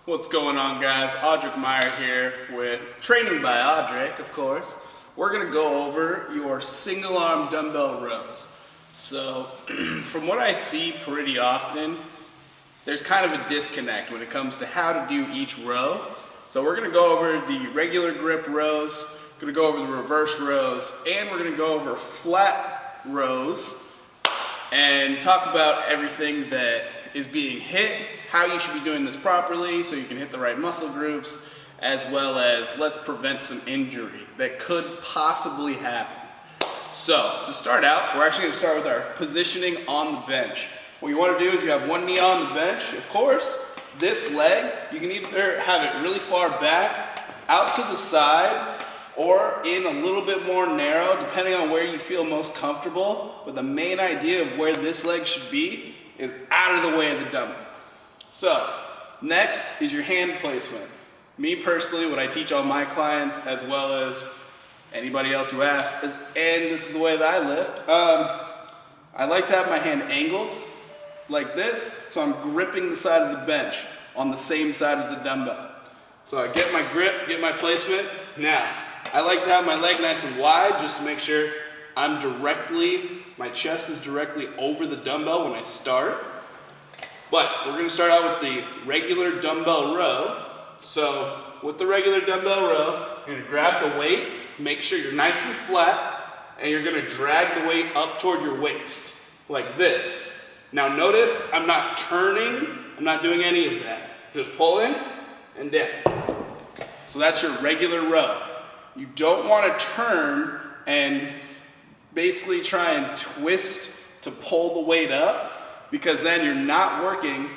What's going on, guys? Audric Meyer here with Training by Audric, of course. We're going to go over your single arm dumbbell rows. So from what I see pretty often, there's kind of a disconnect when it comes to how to do each row. So we're going to go over the regular grip rows, going to go over the reverse rows, and we're going to go over flat rows and talk about everything that is being hit, how you should be doing this properly so you can hit the right muscle groups, as well as let's prevent some injury that could possibly happen. So to start out, we're actually going to start with our positioning on the bench. What you want to do is you have one knee on the bench. Of course, this leg, you can either have it really far back, out to the side, or in a little bit more narrow, depending on where you feel most comfortable. But the main idea of where this leg should be is out of the way of the dumbbell. So next is your hand placement. Me personally, what I teach all my clients, as well as anybody else who asks, and this is the way that I lift, I like to have my hand angled like this, so I'm gripping the side of the bench on the same side as the dumbbell. So I get my grip, get my placement. Now, I like to have my leg nice and wide just to make sure my chest is directly over the dumbbell when I start. But we're going to start out with the regular dumbbell row. So with the regular dumbbell row, you're going to grab the weight, make sure you're nice and flat, and you're going to drag the weight up toward your waist, like this. Now notice, I'm not turning, I'm not doing any of that. Just pulling and down. So that's your regular row. You don't want to turn and basically try and twist to pull the weight up, because then you're not working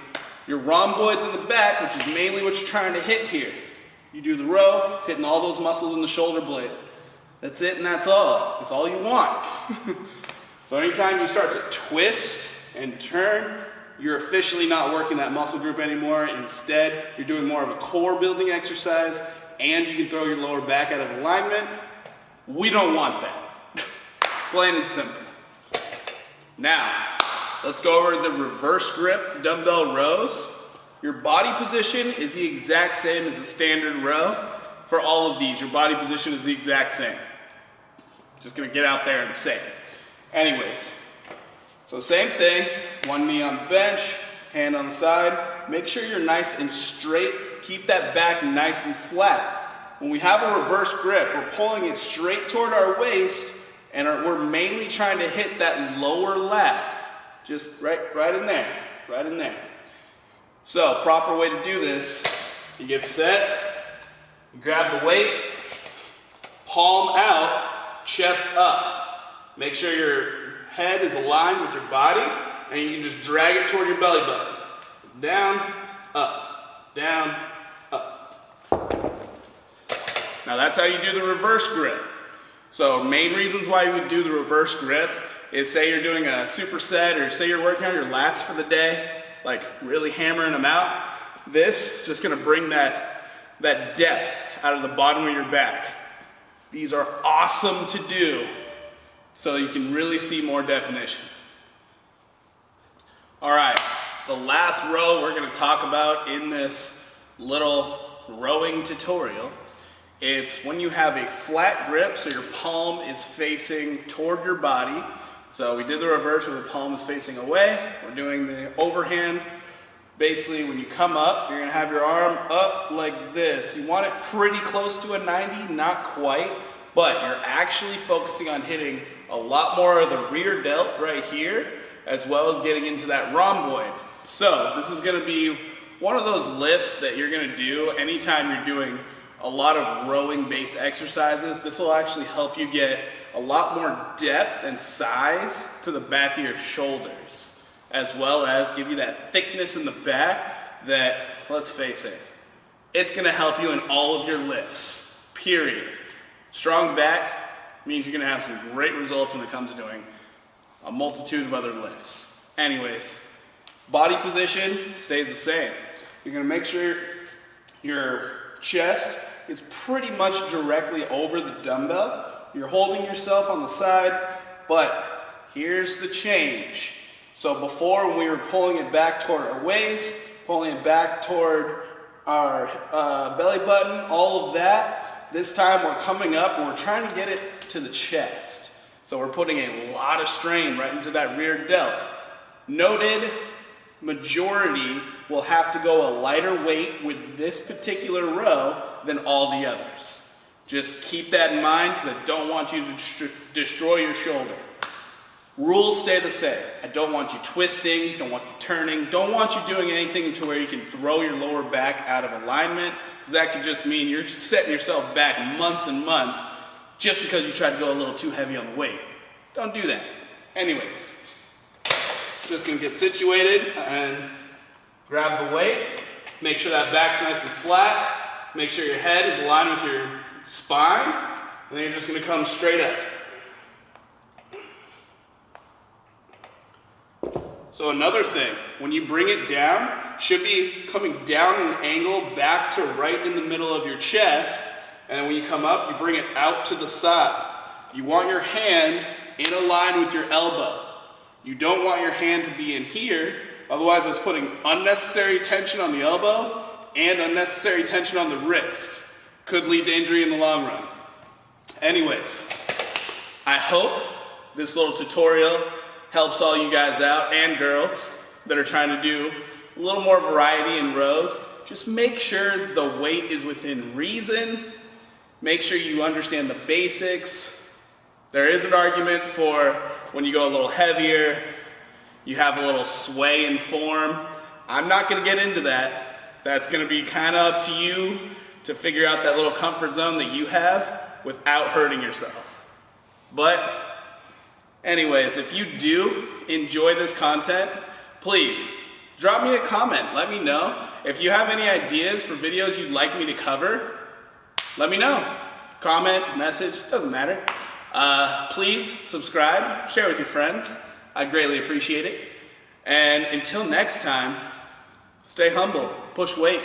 your rhomboids in the back, which is mainly what you're trying to hit here. You do the row, hitting all those muscles in the shoulder blade. That's it and that's all. That's all you want. So anytime you start to twist and turn, you're officially not working that muscle group anymore. Instead, you're doing more of a core building exercise, and you can throw your lower back out of alignment. We don't want that. Plain and simple. Now, let's go over the reverse grip dumbbell rows. Your body position is the exact same as the standard row. For all of these, your body position is the exact same. Just gonna get out there and say it. Anyways, so same thing, one knee on the bench, hand on the side. Make sure you're nice and straight. Keep that back nice and flat. When we have a reverse grip, we're pulling it straight toward our waist, and we're mainly trying to hit that lower lat. Just right in there, right in there. So, proper way to do this, you get set, you grab the weight, palm out, chest up. Make sure your head is aligned with your body, and you can just drag it toward your belly button. Down, up, down, up. Now that's how you do the reverse grip. So main reasons why you would do the reverse grip is, say you're doing a superset, or say you're working on your lats for the day, like really hammering them out. This is just gonna bring that depth out of the bottom of your back. These are awesome to do so you can really see more definition. All right, the last row we're gonna talk about in this little rowing tutorial, it's when you have a flat grip, so your palm is facing toward your body. So we did the reverse where the palm is facing away. We're doing the overhand. Basically, when you come up, you're gonna have your arm up like this. You want it pretty close to a 90, not quite, but you're actually focusing on hitting a lot more of the rear delt right here, as well as getting into that rhomboid. So this is gonna be one of those lifts that you're gonna do anytime you're doing a lot of rowing based exercises. This will actually help you get a lot more depth and size to the back of your shoulders, as well as give you that thickness in the back that, let's face it, it's gonna help you in all of your lifts, period. Strong back means you're gonna have some great results when it comes to doing a multitude of other lifts. Anyways, body position stays the same. You're gonna make sure your chest is pretty much directly over the dumbbell. You're holding yourself on the side, but here's the change. So before, when we were pulling it back toward our waist, pulling it back toward our belly button, all of that. This time we're coming up and we're trying to get it to the chest. So we're putting a lot of strain right into that rear delt. Noted majority will have to go a lighter weight with this particular row than all the others. Just keep that in mind because I don't want you to destroy your shoulder. Rules stay the same. I don't want you twisting, don't want you turning, don't want you doing anything to where you can throw your lower back out of alignment, because that could just mean you're setting yourself back months and months just because you tried to go a little too heavy on the weight. Don't do that. Anyways, just gonna get situated and grab the weight. Make sure that back's nice and flat. Make sure your head is aligned with your spine, and then you're just gonna come straight up. So another thing, when you bring it down, should be coming down at an angle back to right in the middle of your chest, and when you come up, you bring it out to the side. You want your hand in a line with your elbow. You don't want your hand to be in here, otherwise that's putting unnecessary tension on the elbow and unnecessary tension on the wrist. Could lead to injury in the long run. Anyways, I hope this little tutorial helps all you guys out and girls that are trying to do a little more variety in rows. Just make sure the weight is within reason. Make sure you understand the basics. There is an argument for when you go a little heavier, you have a little sway in form. I'm not gonna get into that. That's gonna be kind of up to you to figure out that little comfort zone that you have without hurting yourself. But anyways, if you do enjoy this content, please drop me a comment. Let me know. If you have any ideas for videos you'd like me to cover, let me know. Comment, message, doesn't matter. Please subscribe, share with your friends. I'd greatly appreciate it. And until next time, stay humble, push weight.